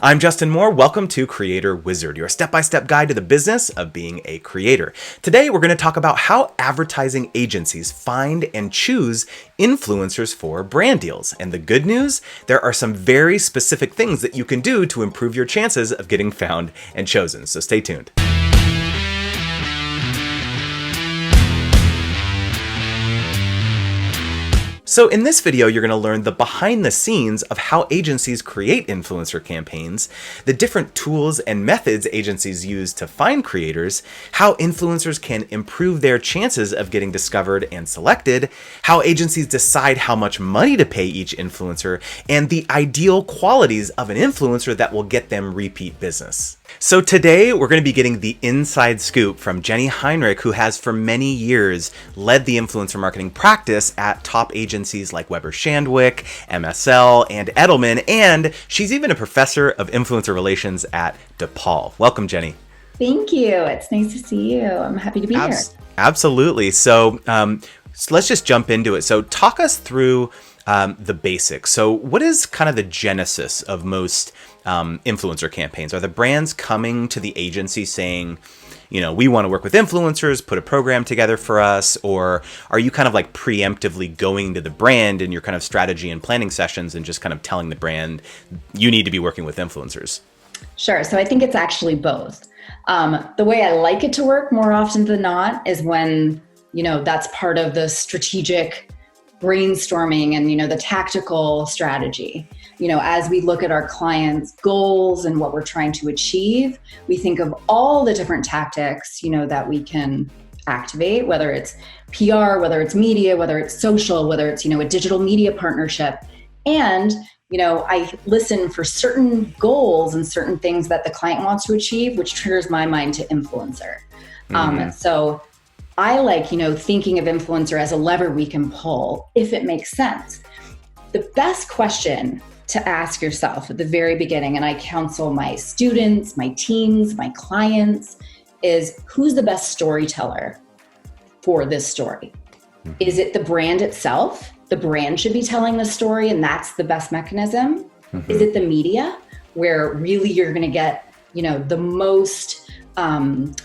I'm Justin Moore. Welcome to Creator Wizard, your step-by-step guide to the business of being a creator. Today, we're going to talk about how advertising agencies find and choose influencers for brand deals. And the good news, there are some very specific things that you can do to improve your chances of getting found and chosen. So stay tuned. So in this video, you're going to learn the behind the scenes of how agencies create influencer campaigns, the different tools and methods agencies use to find creators, how influencers can improve their chances of getting discovered and selected, how agencies decide how much money to pay each influencer, and the ideal qualities of an influencer that will get them repeat business. So today we're going to be getting the inside scoop from Jenny Heinrich, who has for many years led the influencer marketing practice at top agencies like Weber Shandwick, MSL, and Edelman, and she's even a professor of influencer relations at DePaul. Welcome, Jenny. Thank you. It's nice to see you. I'm happy to be here. Absolutely. So let's just jump into it. So talk us through the basics. So what is kind of the genesis of most influencer campaigns? Are the brands coming to the agency saying, you know, we want to work with influencers, put a program together for us? Or are you kind of like preemptively going to the brand in your kind of strategy and planning sessions and just kind of telling the brand, you need to be working with influencers? Sure. So I think it's actually both. The way I like it to work more often than not is when, you know, that's part of the strategic brainstorming and, you know, the tactical strategy. You know, as we look at our clients' goals and what we're trying to achieve, we think of all the different tactics, you know, that we can activate, whether it's PR, whether it's media, whether it's social, whether it's, you know, a digital media partnership. And, you know, I listen for certain goals and certain things that the client wants to achieve, which triggers my mind to influencer. So I like, you know, thinking of influencer as a lever we can pull if it makes sense. The best question to ask yourself at the very beginning, and I counsel my students, my teams, my clients, is who's the best storyteller for this story? Is it the brand itself? The brand should be telling the story and that's the best mechanism. Is it the media where really you're going to get, you know, the most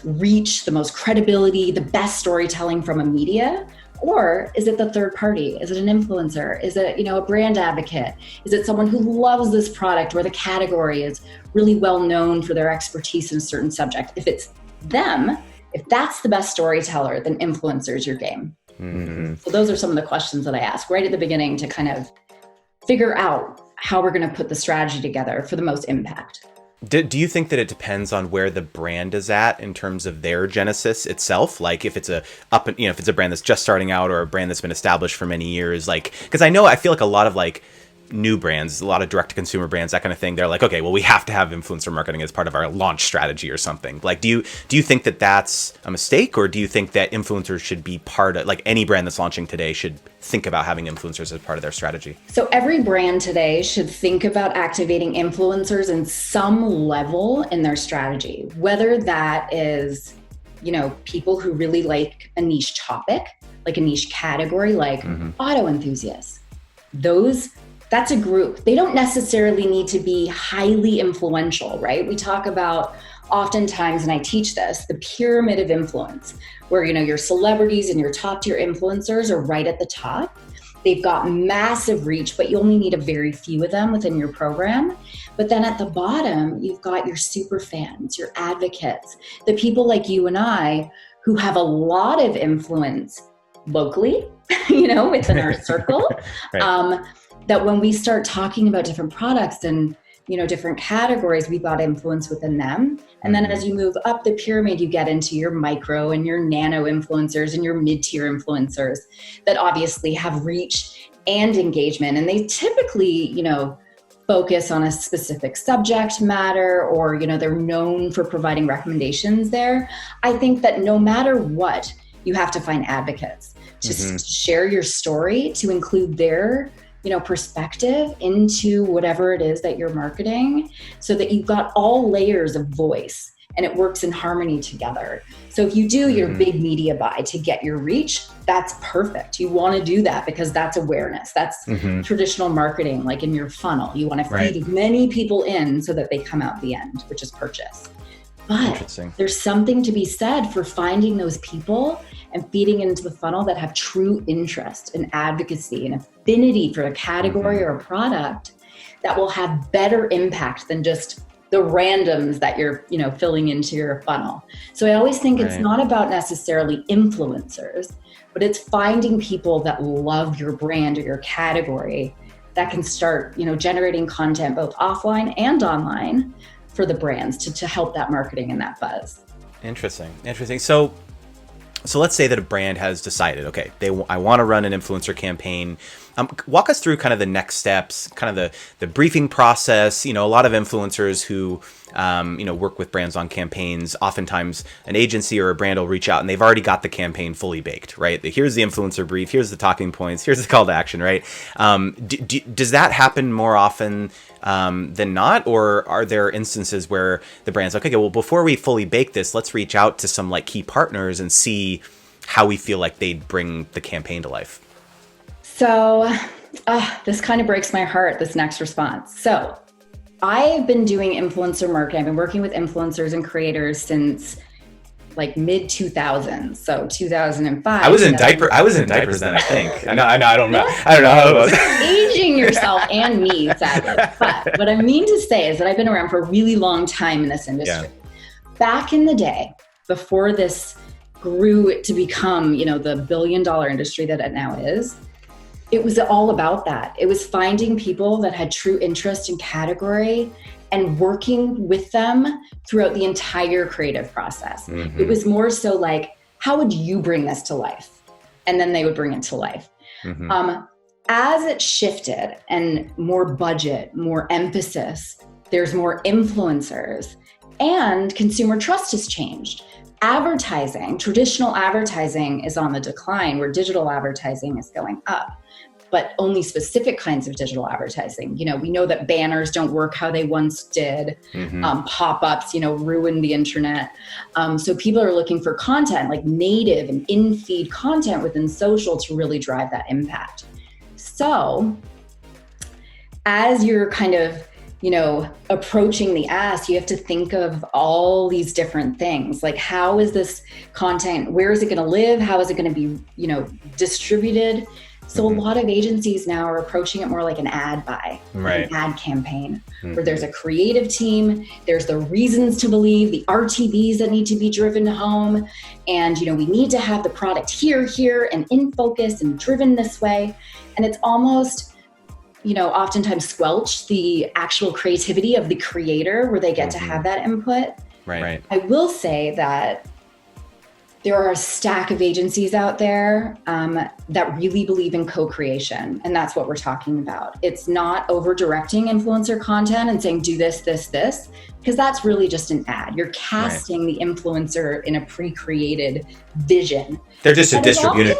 reach, the most credibility, the best storytelling from a media? Or is it the third party? Is it an influencer? Is it, you know, a brand advocate? Is it someone who loves this product or the category is really well known for their expertise in a certain subject? If it's them, if that's the best storyteller, then influencer's your game. So those are some of the questions that I ask right at the beginning to kind of figure out how we're going to put the strategy together for the most impact. Do you think that it depends on where the brand is at in terms of their genesis itself? Like if it's if it's a brand that's just starting out or a brand that's been established for many years, like, because I feel like a lot of like new brands, a lot of direct to consumer brands, that kind of thing, they're like, okay, well, we have to have influencer marketing as part of our launch strategy or something. Like, do you think that that's a mistake, or do you think that influencers should be part of, like, any brand that's launching today should think about having influencers as part of their strategy? So every brand today should think about activating influencers in some level in their strategy, whether that is, you know, people who really like a niche topic, like a niche category, like auto enthusiasts. That's a group. They don't necessarily need to be highly influential, right? We talk about oftentimes, and I teach this, the pyramid of influence, where, you know, your celebrities and your top tier influencers are right at the top. They've got massive reach, but you only need a very few of them within your program. But then at the bottom, you've got your super fans, your advocates, the people like you and I who have a lot of influence locally, you know, within our circle. Right. That when we start talking about different products and, you know, different categories, we've got influence within them. And then as you move up the pyramid, you get into your micro and your nano influencers and your mid-tier influencers that obviously have reach and engagement. And they typically, you know, focus on a specific subject matter, or, you know, they're known for providing recommendations there. I think that no matter what, you have to find advocates to share your story, to include their, you know, perspective into whatever it is that you're marketing, so that you've got all layers of voice and it works in harmony together. So if you do your big media buy to get your reach, that's perfect. You want to do that because that's awareness. That's traditional marketing, like in your funnel. You want to feed as many people in so that they come out the end, which is purchase. But there's something to be said for finding those people and feeding into the funnel that have true interest and advocacy and affinity for a category or a product that will have better impact than just the randoms that you're, filling into your funnel. So I always think it's not about necessarily influencers, but it's finding people that love your brand or your category that can start, generating content both offline and online for the brands to help that marketing and that buzz. Interesting. So let's say that a brand has decided, okay, I want to run an influencer campaign. Walk us through kind of the next steps, kind of the briefing process. A lot of influencers who, work with brands on campaigns, oftentimes an agency or a brand will reach out and they've already got the campaign fully baked, right? Here's the influencer brief, here's the talking points, here's the call to action, right? Does that happen more often than not? Or are there instances where the brand's like, okay, well, before we fully bake this, let's reach out to some like key partners and see how we feel like they'd bring the campaign to life? So this kind of breaks my heart, this next response. So I've been doing influencer marketing. I've been working with influencers and creators since like mid 2000s. So 2005. I was in diapers then, I think. I don't know how it was. Aging yourself and me, sadly. But what I mean to say is that I've been around for a really long time in this industry. Yeah. Back in the day, before this grew to become, the billion-dollar industry that it now is, it was all about that. It was finding people that had true interest in category and working with them throughout the entire creative process. It was more so like, how would you bring this to life? And then they would bring it to life. As it shifted and more budget, more emphasis, there's more influencers and consumer trust has changed. Advertising, traditional advertising is on the decline where digital advertising is going up. But only specific kinds of digital advertising. We know that banners don't work how they once did. Pop-ups, ruined the internet. So people are looking for content like native and in-feed content within social to really drive that impact. So as you're kind of, approaching the ask, you have to think of all these different things. Like, how is this content? Where is it going to live? How is it going to be, distributed? So a lot of agencies now are approaching it more like an ad buy, an ad campaign, where there's a creative team, there's the reasons to believe, the RTBs that need to be driven home. And, we need to have the product here, and in focus and driven this way. And it's almost, oftentimes squelch the actual creativity of the creator where they get to have that input. Right. I will say that there are a stack of agencies out there that really believe in co-creation. And that's what we're talking about. It's not over-directing influencer content and saying, do this, because that's really just an ad. You're casting the influencer in a pre-created vision. They're just a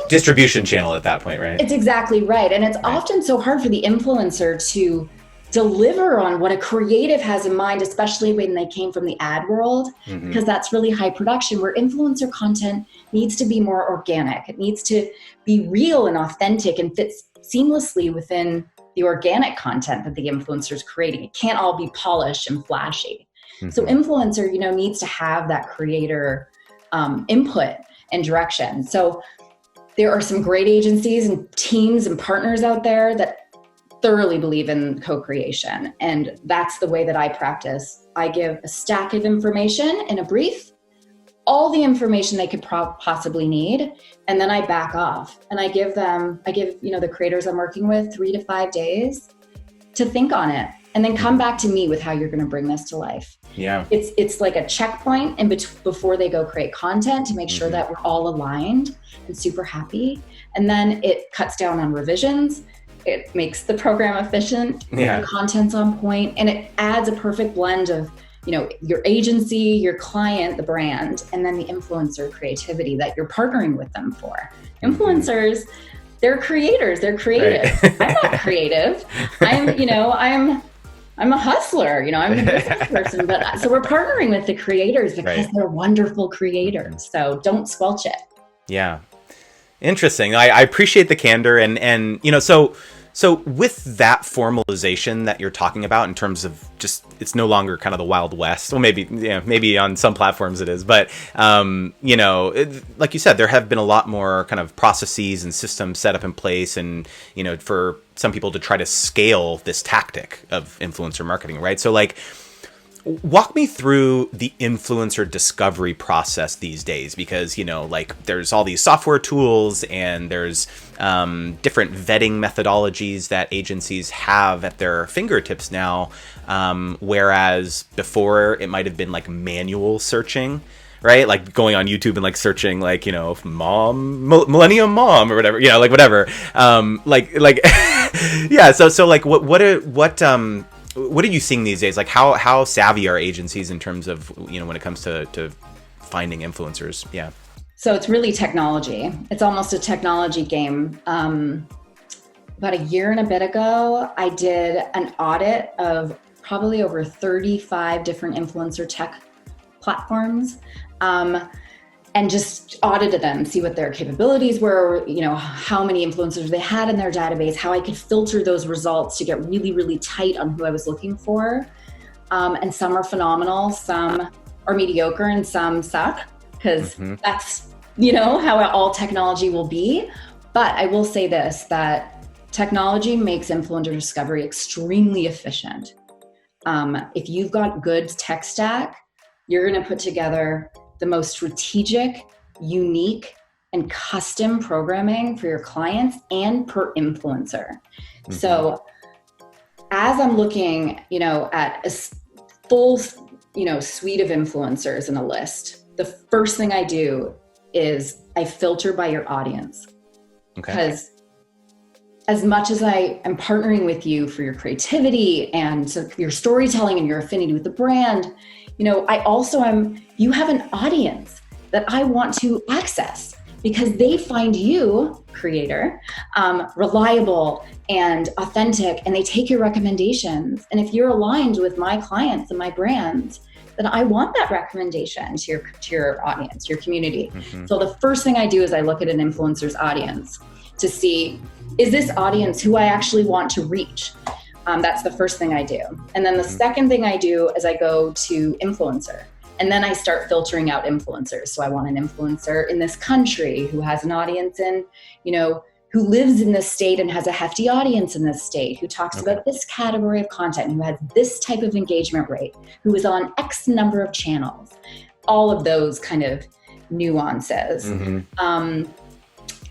distribution channel at that point, right? It's exactly right. And it's often so hard for the influencer to deliver on what a creative has in mind, especially when they came from the ad world, because that's really high production, where influencer content needs to be more organic. It needs to be real and authentic and fits seamlessly within the organic content that the influencer is creating. It can't all be polished and flashy. So influencer, needs to have that creator input and direction. So there are some great agencies and teams and partners out there that thoroughly believe in co-creation. And that's the way that I practice. I give a stack of information in a brief, all the information they could possibly need. And then I back off and I give the creators I'm working with 3 to 5 days to think on it and then come back to me with how you're going to bring this to life. Yeah. It's like a checkpoint before they go create content to make sure that we're all aligned and super happy. And then it cuts down on revisions. It makes the program efficient, the content's on point, and it adds a perfect blend of, your agency, your client, the brand, and then the influencer creativity that you're partnering with them for. Influencers, they're creators, they're creative. Right. I'm not creative. I'm I'm a hustler, I'm a business person, but so we're partnering with the creators because they're wonderful creators. So don't squelch it. Yeah. Interesting. I appreciate the candor and so with that formalization that you're talking about in terms of just it's no longer kind of the Wild West. Well, maybe on some platforms it is, but like you said, there have been a lot more kind of processes and systems set up in place, and for some people to try to scale this tactic of influencer marketing, right? So like, walk me through the influencer discovery process these days, because like there's all these software tools and there's different vetting methodologies that agencies have at their fingertips now, whereas before it might have been like manual searching, right? Like going on YouTube and like searching like millennium mom or whatever, like whatever, yeah. So like what are you seeing these days? Like how savvy are agencies in terms of, when it comes to finding influencers? Yeah. So it's really technology. It's almost a technology game. About a year and a bit ago, I did an audit of probably over 35 different influencer tech platforms. And just audited them, see what their capabilities were, how many influencers they had in their database, how I could filter those results to get really, really tight on who I was looking for. And some are phenomenal, some are mediocre, and some suck, because that's, how all technology will be. But I will say this, that technology makes influencer discovery extremely efficient. If you've got good tech stack, you're going to put together the most strategic, unique, and custom programming for your clients and per influencer. So as I'm looking, at a full, suite of influencers in a list, the first thing I do is I filter by your audience. Because as much as I am partnering with you for your creativity and your storytelling and your affinity with the brand, I also you have an audience that I want to access because they find you, creator, reliable and authentic, and they take your recommendations. And if you're aligned with my clients and my brands, then I want that recommendation to your audience, your community. So the first thing I do is I look at an influencer's audience to see, is this audience who I actually want to reach? That's the first thing I do. And then the second thing I do is I go to influencer. And then I start filtering out influencers. So I want an influencer in this country who has an audience in, who lives in this state and has a hefty audience in this state, who talks about this category of content, who has this type of engagement rate, who is on X number of channels. All of those kind of nuances.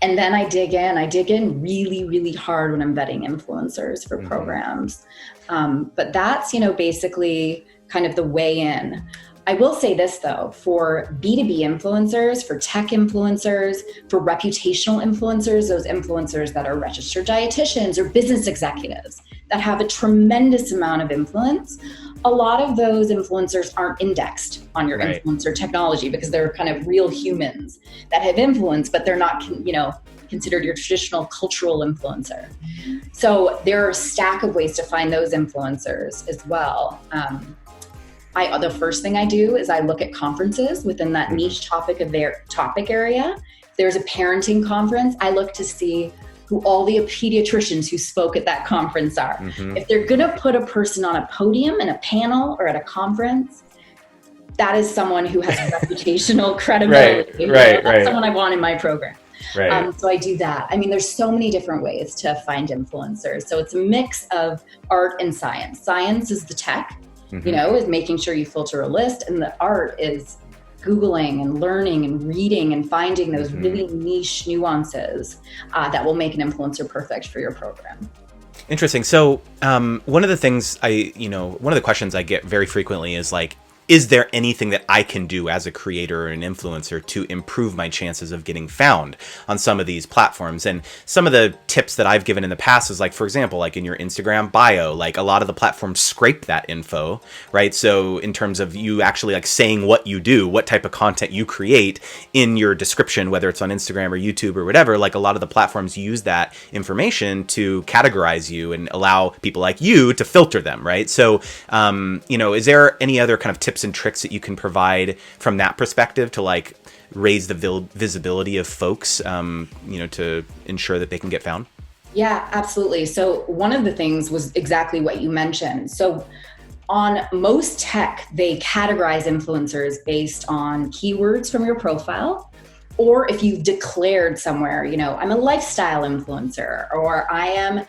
And then I dig in really, really hard when I'm vetting influencers for programs. But that's, basically kind of the way in. I will say this though, for B2B influencers, for tech influencers, for reputational influencers, those influencers that are registered dietitians or business executives that have a tremendous amount of influence, a lot of those influencers aren't indexed on your influencer technology because they're kind of real humans that have influence, but they're not, considered your traditional cultural influencer. So there are a stack of ways to find those influencers as well. The first thing I do is I look at conferences within that niche topic of their topic area. If there's a parenting conference, I look to see who all the pediatricians who spoke at that conference are. If they're gonna put a person on a podium in a panel or at a conference, that is someone who has reputational credibility. That's someone I want in my program. So I do that. I mean, there's so many different ways to find influencers. So it's a mix of art and science. Science is the tech, is making sure you filter a list, and the art is Googling and learning and reading and finding those really niche nuances that will make an influencer perfect for your program. Interesting. So one of the things one of the questions I get very frequently is like, is there anything that I can do as a creator or an influencer to improve my chances of getting found on some of these platforms? And some of the tips that I've given in the past is like, for example, like in your Instagram bio, like a lot of the platforms scrape that info, right? So in terms of you actually like saying what you do, what type of content you create in your description, whether it's on Instagram or YouTube or whatever, like a lot of the platforms use that information to categorize you and allow people like you to filter them, right? So, is there any other kind of tips and tricks that you can provide from that perspective to like raise the visibility of folks, to ensure that they can get found? Yeah, absolutely. So one of the things was exactly what you mentioned. So on most tech, they categorize influencers based on keywords from your profile, or if you've declared somewhere, I'm a lifestyle influencer, or I am,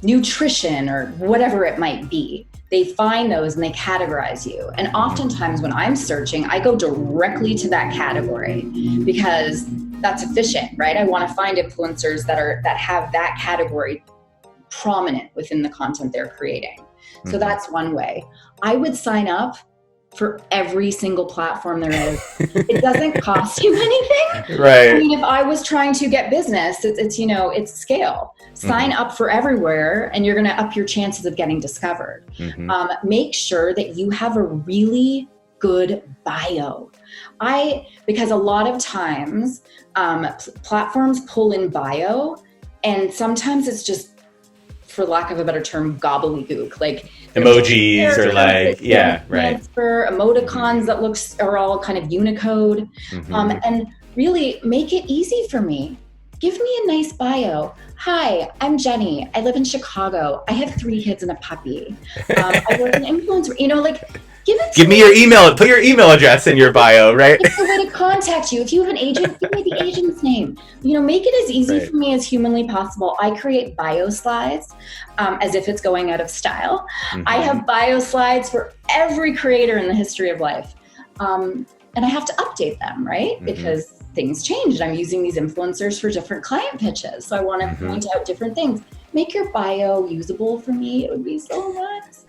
nutrition, or whatever it might be. They find those and they categorize you. And oftentimes when I'm searching, I go directly to that category because that's efficient, right? I want to find influencers that have that category prominent within the content they're creating. So that's one way. I would sign up for every single platform there is. It doesn't cost you anything. Right. I mean, if I was trying to get business, it's scale. Sign up for everywhere and you're going to up your chances of getting discovered. Make sure that you have a really good bio. Because a lot of times platforms pull in bio and sometimes it's just, for lack of a better term, gobbledygook, like emojis or like, yeah, right. Transfer emoticons that are all kind of Unicode. And really make it easy for me. Give me a nice bio. Hi, I'm Jenny. I live in Chicago. I have 3 kids and a puppy. I work in influencer, give me your email. Put your email address in your bio, right? It's a way to contact you. If you have an agent, give me the agent's name. Make it as easy for me as humanly possible. I create bio slides as if it's going out of style. I have bio slides for every creator in the history of life. And I have to update them, right? Because things change. I'm using these influencers for different client pitches. So I want to point out different things. Make your bio usable for me. It would be so nice.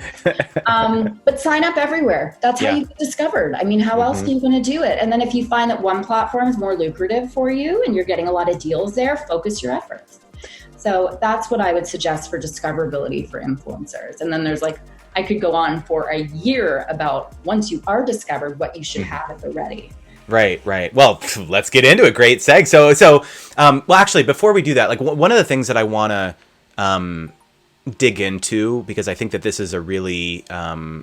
But sign up everywhere. That's how you get discovered. I mean, how else are you going to do it? And then if you find that one platform is more lucrative for you and you're getting a lot of deals there, focus your efforts. So that's what I would suggest for discoverability for influencers. And then there's I could go on for a year about once you are discovered, what you should have at the ready. Right. Well, let's get into it. Great seg. So, well, actually, before we do that, like one of the things that I want to dig into, because I think that this is a really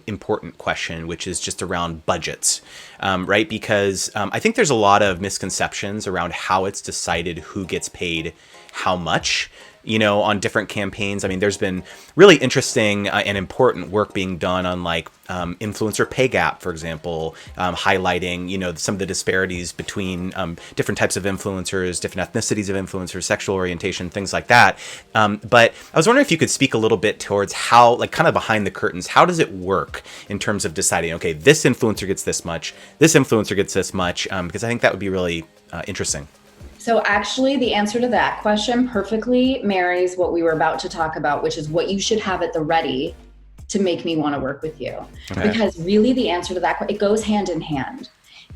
important question, which is just around budgets, right? Because I think there's a lot of misconceptions around how it's decided who gets paid how much, on different campaigns. I mean, there's been really interesting and important work being done on influencer pay gap, for example, highlighting, some of the disparities between different types of influencers, different ethnicities of influencers, sexual orientation, things like that. But I was wondering if you could speak a little bit towards how, kind of behind the curtains, how does it work in terms of deciding, okay, this influencer gets this much, this influencer gets this much, because I think that would be really interesting. So actually, the answer to that question perfectly marries what we were about to talk about, which is what you should have at the ready to make me want to work with you. Okay. Because really the answer to that, it goes hand in hand.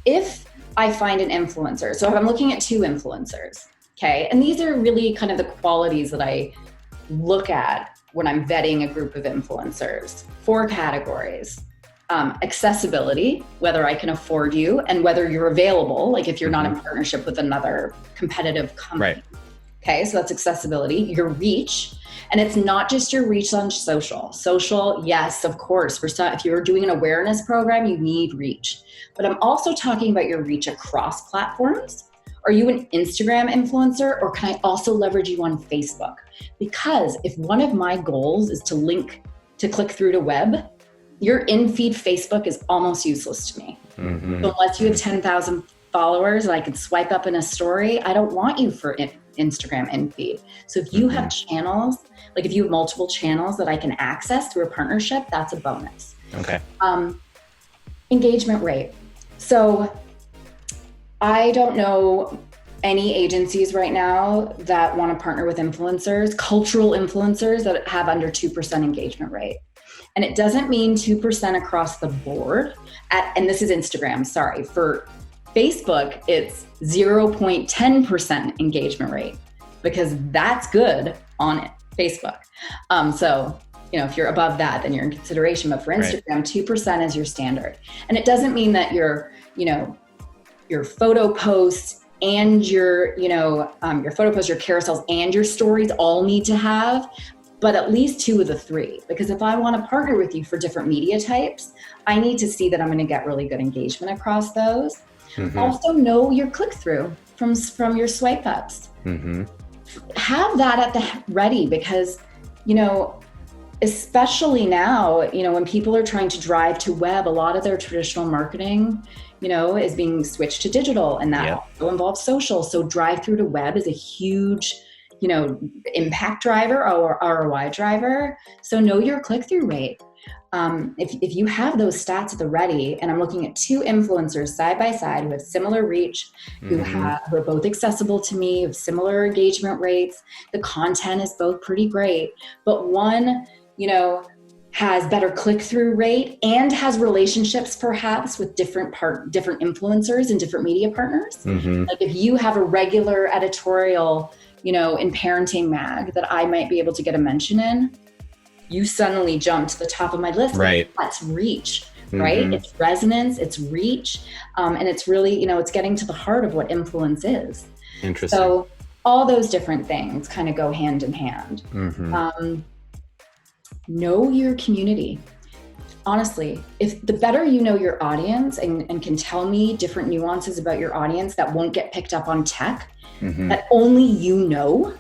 If I find an influencer, so if I'm looking at 2 influencers, okay, and these are really kind of the qualities that I look at when I'm vetting a group of influencers. 4 categories. Accessibility, whether I can afford you and whether you're available, like if you're not in partnership with another competitive company. Right. Okay, so that's accessibility. Your reach, and it's not just your reach on social. Social, yes, of course. If you're doing an awareness program, you need reach. But I'm also talking about your reach across platforms. Are you an Instagram influencer, or can I also leverage you on Facebook? Because if one of my goals is to click through to web, your in-feed Facebook is almost useless to me. So unless you have 10,000 followers and I could swipe up in a story, I don't want you for Instagram in-feed. So if you have channels, if you have multiple channels that I can access through a partnership, that's a bonus. Okay. Engagement rate. So I don't know any agencies right now that want to partner with influencers, cultural influeers that have under 2% engagement rate. And it doesn't mean 2% across the board. And this is Instagram, sorry. For Facebook, it's 0.10% engagement rate, because that's good on Facebook. So, if you're above that, then you're in consideration. But for Instagram, 2% is your standard. And it doesn't mean that your photo posts and your photo posts, your carousels, and your stories all need to have, but at least 2 of the 3. Because if I want to partner with you for different media types, I need to see that I'm going to get really good engagement across those. Mm-hmm. Also know your click-through from your swipe ups. Mm-hmm. Have that at the ready, because, especially now, when people are trying to drive to web, a lot of their traditional marketing, is being switched to digital, and that also involves social. So drive through to web is a huge, impact driver or ROI driver. So know your click-through rate. If you have those stats at the ready, and I'm looking at 2 influencers side by side who have similar reach, who are both accessible to me, have similar engagement rates, the content is both pretty great, but one, has better click-through rate and has relationships perhaps with different influencers and different media partners. Mm-hmm. Like if you have a regular editorial, in Parenting Mag that I might be able to get a mention in, you suddenly jump to the top of my list. Right. That's reach, right? Mm-hmm. It's resonance, it's reach. And it's really, it's getting to the heart of what influence is. Interesting. So all those different things kind of go hand in hand. Mm-hmm. Know your community. Honestly, if the better you know your audience and can tell me different nuances about your audience that won't get picked up on tech, that only you know,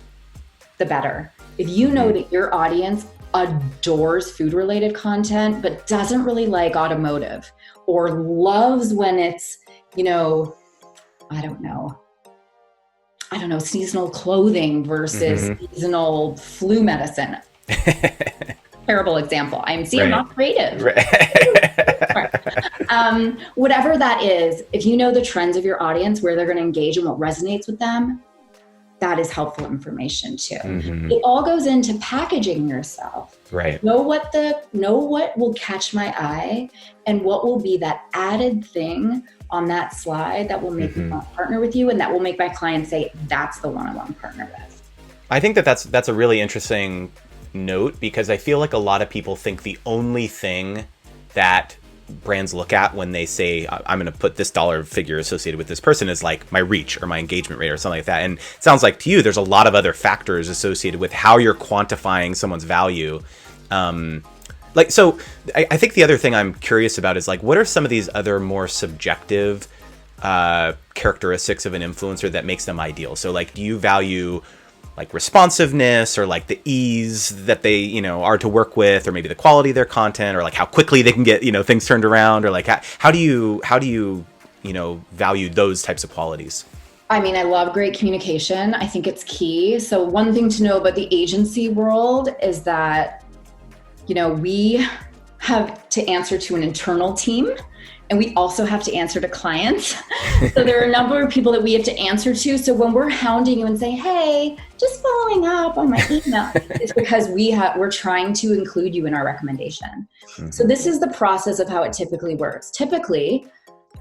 the better. If you know that your audience adores food-related content, but doesn't really like automotive, or loves when it's, I don't know, seasonal clothing versus seasonal flu medicine. Terrible example. I'm not creative. Whatever that is, if you know the trends of your audience, where they're going to engage and what resonates with them, that is helpful information too. Mm-hmm. It all goes into packaging yourself. Right. Know what will catch my eye, and what will be that added thing on that slide that will make me want to partner with you, and that will make my client say, that's the one I want to partner with. I think that's a really interesting note, because I feel like a lot of people think the only thing that brands look at when they say, I'm going to put this dollar figure associated with this person, is like my reach or my engagement rate or something like that. And it sounds like to you, there's a lot of other factors associated with how you're quantifying someone's value. So I think the other thing I'm curious about is like, what are some of these other more subjective characteristics of an influencer that makes them ideal? So like, do you value like responsiveness, or like the ease that they, are to work with, or maybe the quality of their content, or like how quickly they can get, things turned around, or like how do you value those types of qualities? I mean, I love great communication. I think it's key. So one thing to know about the agency world is that, we have to answer to an internal team, and we also have to answer to clients. So there are a number of people that we have to answer to. So when we're hounding you and saying, hey, just following up on my email, it's because we're trying to include you in our recommendation. Mm-hmm. So this is the process of how it typically works. Typically,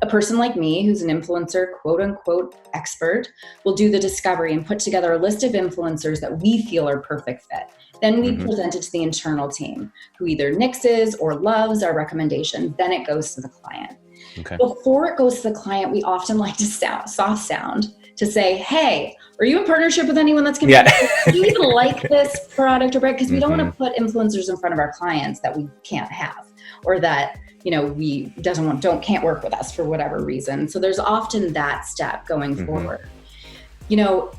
a person like me, who's an influencer, quote unquote expert, will do the discovery and put together a list of influencers that we feel are perfect fit. Then we present it to the internal team, who either nixes or loves our recommendation. Then it goes to the client. Okay. Before it goes to the client, we often like to soft sound to say, hey, are you in partnership with anyone that's going to do you even like this product or brand? Because we don't want to put influencers in front of our clients that we can't have, or that can't work with us for whatever reason. So there's often that step going forward.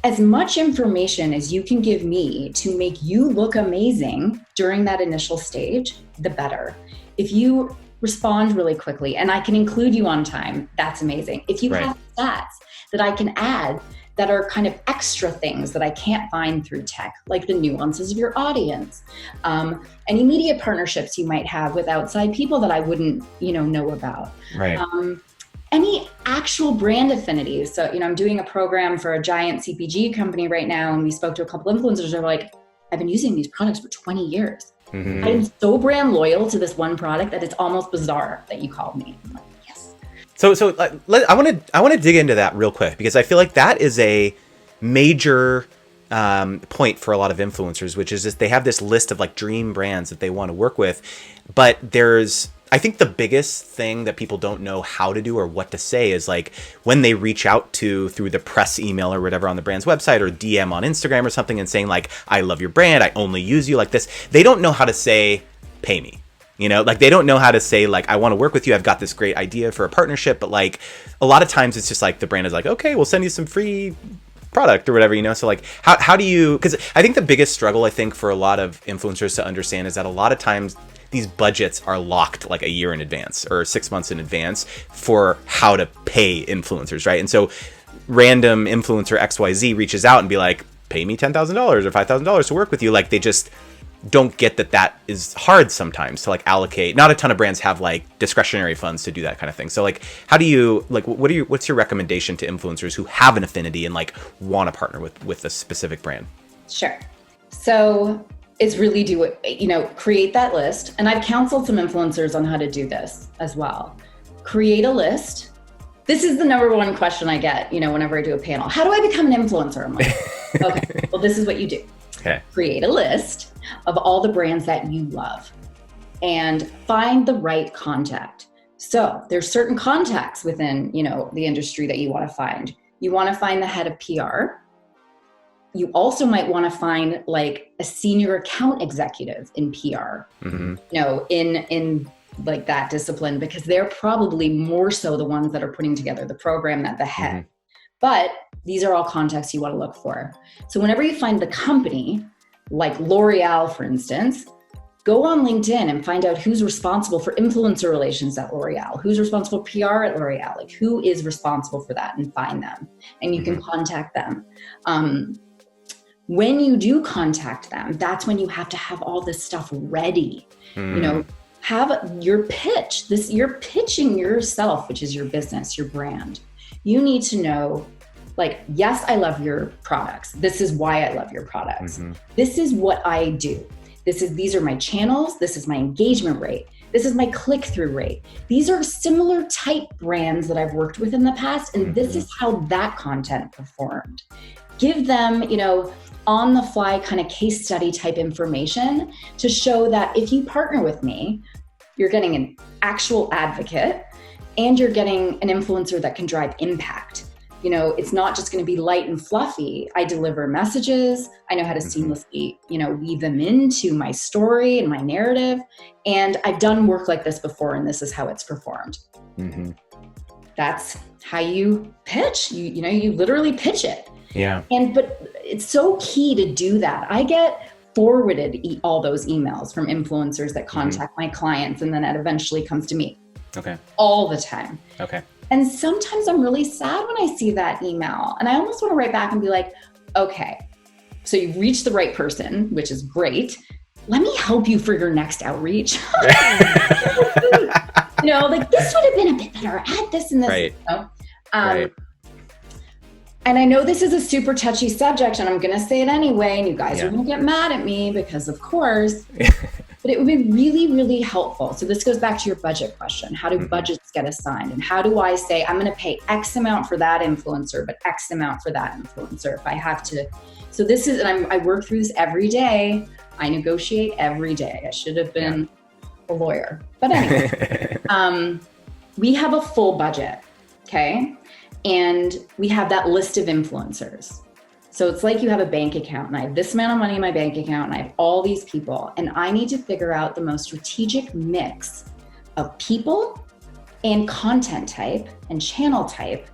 As much information as you can give me to make you look amazing during that initial stage, the better. If you respond really quickly and I can include you on time, that's amazing. If you have stats that I can add that are kind of extra things that I can't find through tech, like the nuances of your audience, any media partnerships you might have with outside people that I wouldn't, know about. Right. Any actual brand affinities. So, I'm doing a program for a giant CPG company right now, and we spoke to a couple influencers. They're like, I've been using these products for 20 years. I'm so brand loyal to this one product that it's almost bizarre that you called me. I'm like, yes. So I want to dig into that real quick, because I feel like that is a major point for a lot of influencers, which is just they have this list of like dream brands that they want to work with, but I think the biggest thing that people don't know how to do or what to say is like when they reach out to through the press email or whatever on the brand's website, or DM on Instagram or something, and saying like, I love your brand, I only use you like this. They don't know how to say, pay me. You know, like they don't know how to say like, I want to work with you, I've got this great idea for a partnership. But like a lot of times it's just like the brand is like, okay, we'll send you some free product or whatever, you know. So like how do you, because I think the biggest struggle I think for a lot of influencers to understand is that a lot of times these budgets are locked like a year in advance or 6 months in advance for how to pay influencers, right? And so random influencer XYZ reaches out and be like, pay me $10,000 or $5,000 to work with you. Like they just don't get that is hard sometimes to like allocate. Not a ton of brands have like discretionary funds to do that kind of thing. So like, how do you like, what's your recommendation to influencers who have an affinity and like want to partner with a specific brand? Sure. So it's really create that list. And I've counseled some influencers on how to do this as well. Create a list. This is the number one question I get, whenever I do a panel. How do I become an influencer? I'm like, okay, well, this is what you do. Okay. Create a list of all the brands that you love and find the right contact. So there's certain contacts within, the industry that you want to find. You want to find the head of PR. You also might want to find like a senior account executive in PR, in like that discipline, because they're probably more so the ones that are putting together the program than the head. But these are all contexts you want to look for. So whenever you find the company, like L'Oreal, for instance, go on LinkedIn and find out who's responsible for influencer relations at L'Oreal, who's responsible for PR at L'Oreal, like who is responsible for that, and find them. And you can contact them. When you do contact them, that's when you have to have all this stuff ready. Have your pitch. You're pitching yourself, which is your business, your brand. You need to know, like, yes, I love your products. This is why I love your products. This is what I do. These are my channels. This is my engagement rate. This is my click-through rate. These are similar type brands that I've worked with in the past, and this is how that content performed. Give them, on the fly kind of case study type information to show that if you partner with me, you're getting an actual advocate and you're getting an influencer that can drive impact. It's not just going to be light and fluffy. I deliver messages. I know how to seamlessly, weave them into my story and my narrative. And I've done work like this before, and this is how it's performed. That's how you pitch. You literally pitch it. Yeah. But it's so key to do that. I get forwarded all those emails from influencers that contact my clients, and then it eventually comes to me. Okay. All the time. Okay. And sometimes I'm really sad when I see that email, and I almost want to write back and be like, okay, so you've reached the right person, which is great. Let me help you for your next outreach. Like this would have been a bit better. Add this and this. Right. Right. And I know this is a super touchy subject, and I'm going to say it anyway, and you guys are going to get mad at me because, of course, but it would be really, really helpful. So this goes back to your budget question. How do budgets get assigned? And how do I say, I'm going to pay X amount for that influencer, but X amount for that influencer if I have to? So this is, and I work through this every day. I negotiate every day. I should have been a lawyer. But anyway, we have a full budget, okay? And we have that list of influencers. So it's like you have a bank account, and I have this amount of money in my bank account, and I have all these people, and I need to figure out the most strategic mix of people and content type and channel type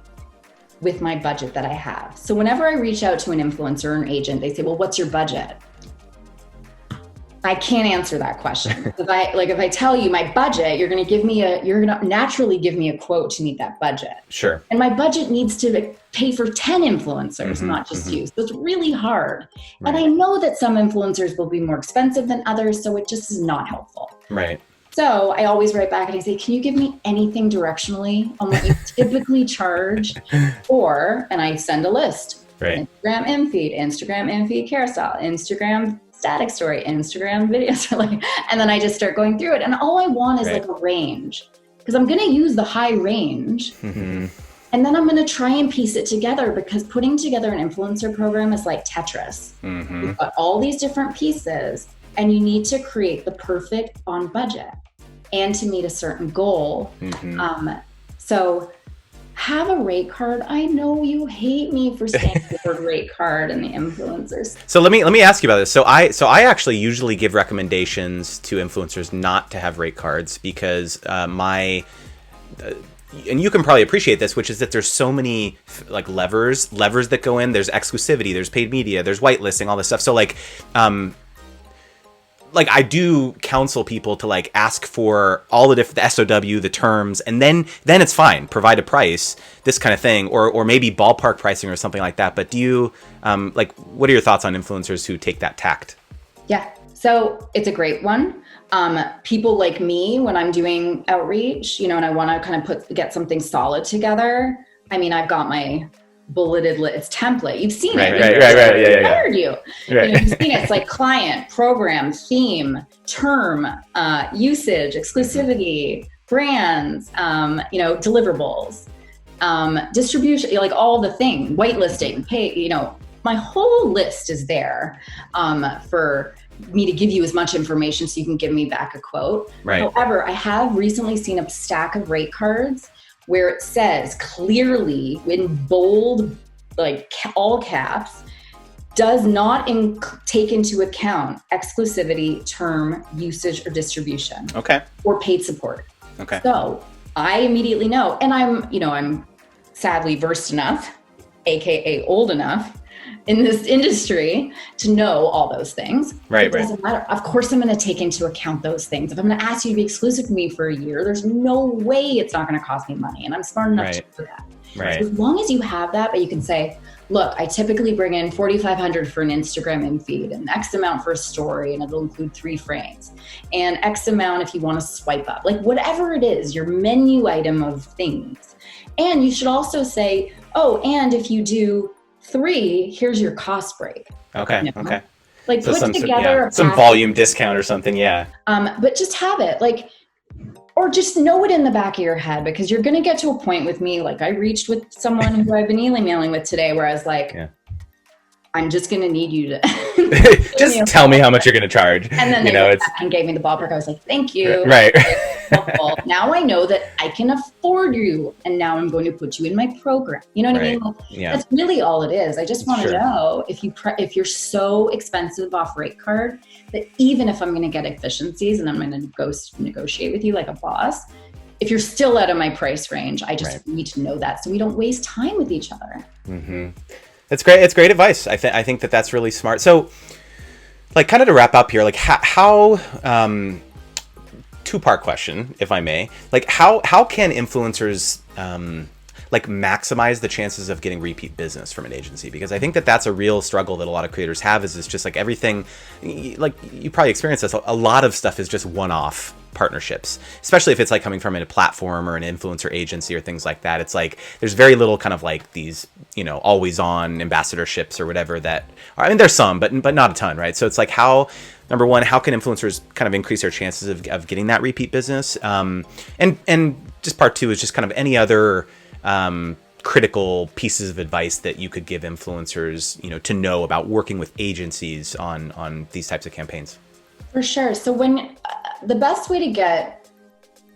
with my budget that I have. So whenever I reach out to an influencer or an agent, they say, well, what's your budget? I can't answer that question. If I tell you my budget, you're going to naturally give me a quote to meet that budget. Sure. And my budget needs to pay for 10 influencers, not just you. So it's really hard. Right. And I know that some influencers will be more expensive than others, so it just is not helpful. Right. So I always write back and I say, can you give me anything directionally on what you typically charge? And I send a list. Right. Instagram in feed, Instagram in feed carousel, Instagram static story, Instagram videos, and then I just start going through it. And all I want is like a range, because I'm going to use the high range. Mm-hmm. And then I'm going to try and piece it together, because putting together an influencer program is like Tetris. Mm-hmm. You've got all these different pieces, and you need to create the perfect on budget and to meet a certain goal. Mm-hmm. So have a rate card. I know you hate me for saying the word rate card and the influencers. So let me ask you about this. So I actually usually give recommendations to influencers not to have rate cards, because and you can probably appreciate this, which is that there's so many like levers that go in. There's exclusivity, there's paid media, there's whitelisting, all this stuff. So like I do counsel people to like ask for all the SOW, the terms, and then it's fine. Provide a price, this kind of thing, or maybe ballpark pricing or something like that. But do you like, what are your thoughts on influencers who take that tact? Yeah, so it's a great one. People like me, when I'm doing outreach, and I want to kind of get something solid together. I mean, I've got my bulleted list template. You've seen it. Right. Yeah. You. Right. You've seen it. It's like client, program, theme, term, usage, exclusivity, brands, deliverables, distribution, like all the things, whitelisting, pay, my whole list is there for me to give you as much information so you can give me back a quote. Right. However, I have recently seen a stack of rate cards where it says clearly in bold, like all caps, does not take into account exclusivity, term, usage, or distribution. Okay. Or paid support. Okay. So I immediately know, and I'm sadly versed enough, AKA old enough, in this industry to know all those things. Right. It doesn't matter. Of course, I'm going to take into account those things. If I'm going to ask you to be exclusive to me for a year, there's no way it's not going to cost me money. And I'm smart enough to do that. Right. So as long as you have that, but you can say, look, I typically bring in $4,500 for an Instagram in feed, and X amount for a story, and it'll include 3 frames, and X amount if you want to swipe up, like whatever it is, your menu item of things. And you should also say, oh, and if you do 3, here's your cost break. Okay. Okay. Like so put together some volume discount or something. Yeah. But just have it or just know it in the back of your head, because you're going to get to a point with me. Like I reached with someone who I've been emailing with today where I was like, I'm just going to need you to just tell me how much you're going to charge. And then they went back and gave me the ballpark. I was like, thank you. Right. Now I know that I can afford you, and now I'm going to put you in my program. You know what I mean? That's really all it is. I just want to know if you're so expensive off rate card that even if I'm going to get efficiencies and I'm going to go negotiate with you like a boss, if you're still out of my price range, I just need to know that so we don't waste time with each other. Mm-hmm. It's great. It's great advice. I think that that's really smart. So, like, kind of to wrap up here, like how 2-part question, if I may. Like, how can influencers like maximize the chances of getting repeat business from an agency? Because I think that that's a real struggle that a lot of creators have. Is it's just like everything, like you probably experienced this. A lot of stuff is just one-off partnerships, especially if it's like coming from a platform or an influencer agency or things like that. It's like there's very little kind of like these, always on ambassadorships or whatever that are, I mean, there's some, but not a ton, right? So it's like number one, how can influencers kind of increase their chances of getting that repeat business? And just part 2 is just kind of any other critical pieces of advice that you could give influencers, to know about working with agencies on these types of campaigns. For sure. So the best way to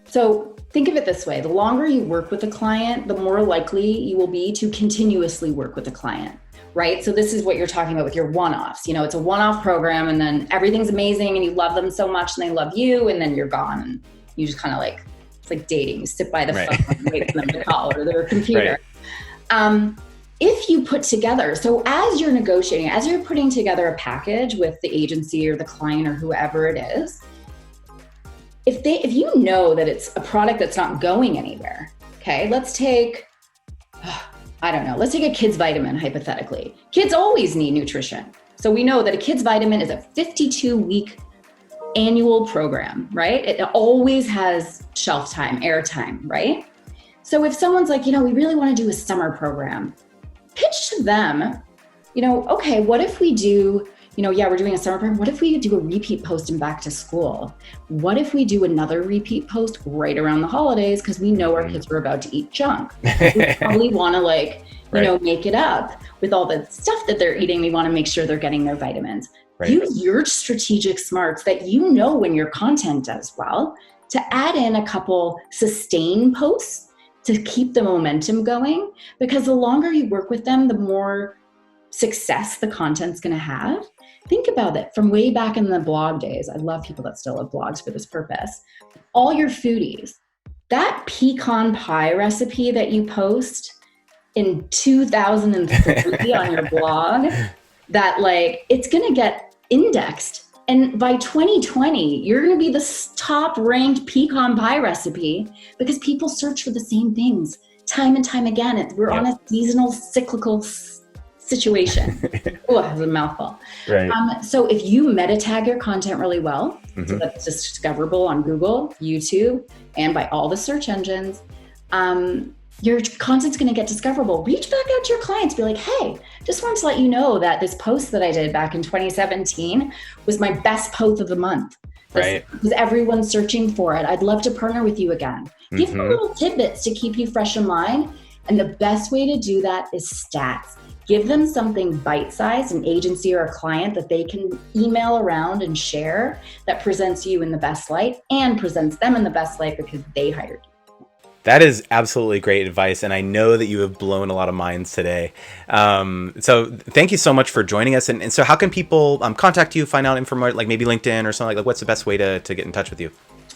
so think of it this way, the longer you work with a client, the more likely you will be to continuously work with a client, right? So this is what you're talking about with your one-offs. It's a one-off program, and then everything's amazing and you love them so much and they love you, and then you're gone and you just kind of like, it's like dating. You sit by the phone and wait for them to call, or their computer. If you put together, so as you're negotiating, as you're putting together a package with the agency or the client or whoever it is, if you know that it's a product that's not going anywhere, okay, let's take a kid's vitamin, hypothetically. Kids always need nutrition. So we know that a kid's vitamin is a 52-week annual program, right? It always has shelf time, air time, right? So if someone's like, we really want to do a summer program, pitch to them, okay, what if we do, yeah, we're doing a summer program. What if we do a repeat post in back to school? What if we do another repeat post right around the holidays? Because we know our kids are about to eat junk. We probably want to make it up with all the stuff that they're eating. We want to make sure they're getting their vitamins. Right. Use your strategic smarts that when your content does well to add in a couple sustain posts to keep the momentum going. Because the longer you work with them, the more success the content's going to have. Think about it from way back in the blog days. I love people that still have blogs for this purpose. All your foodies, that pecan pie recipe that you post in 2003 on your blog, that it's going to get indexed. And by 2020, you're going to be the top ranked pecan pie recipe because people search for the same things time and time again. We're on a seasonal cyclical situation. Oh, that was a mouthful. Right. So if you meta tag your content really well, so that it's discoverable on Google, YouTube, and by all the search engines, your content's going to get discoverable. Reach back out to your clients. Be like, hey, just wanted to let you know that this post that I did back in 2017 was my best post of the month. Right. Because everyone's searching for it. I'd love to partner with you again. Give them little tidbits to keep you fresh in mind. And the best way to do that is stats. Give them something bite-sized, an agency or a client that they can email around and share that presents you in the best light and presents them in the best light because they hired you. That is absolutely great advice, and I know that you have blown a lot of minds today. So thank you so much for joining us. And so how can people contact you, find out information, like maybe LinkedIn or something? Like what's the best way to get in touch with you?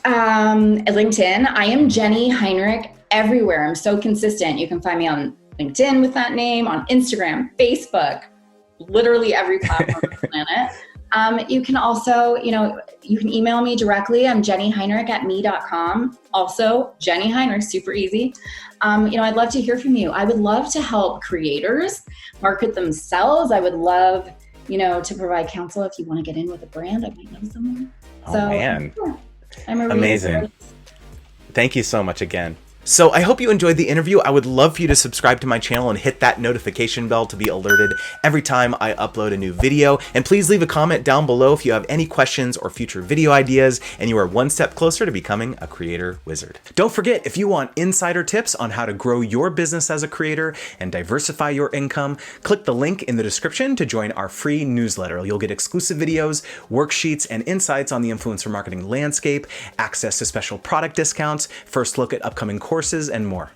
LinkedIn. I am Jenny Heinrich everywhere. I'm so consistent. You can find me on LinkedIn with that name, on Instagram, Facebook, literally every platform on the planet. You can also, you can email me directly. I'm jennyheinrich@me.com. Also, Jenny Heinrich, super easy. I'd love to hear from you. I would love to help creators market themselves. I would love, to provide counsel if you want to get in with a brand. I might know someone. Oh, man. Yeah, I'm a amazing. Thank you so much again. So I hope you enjoyed the interview. I would love for you to subscribe to my channel and hit that notification bell to be alerted every time I upload a new video. And please leave a comment down below if you have any questions or future video ideas and you are one step closer to becoming a creator wizard. Don't forget, if you want insider tips on how to grow your business as a creator and diversify your income, click the link in the description to join our free newsletter. You'll get exclusive videos, worksheets, and insights on the influencer marketing landscape, access to special product discounts, first look at upcoming courses, and more.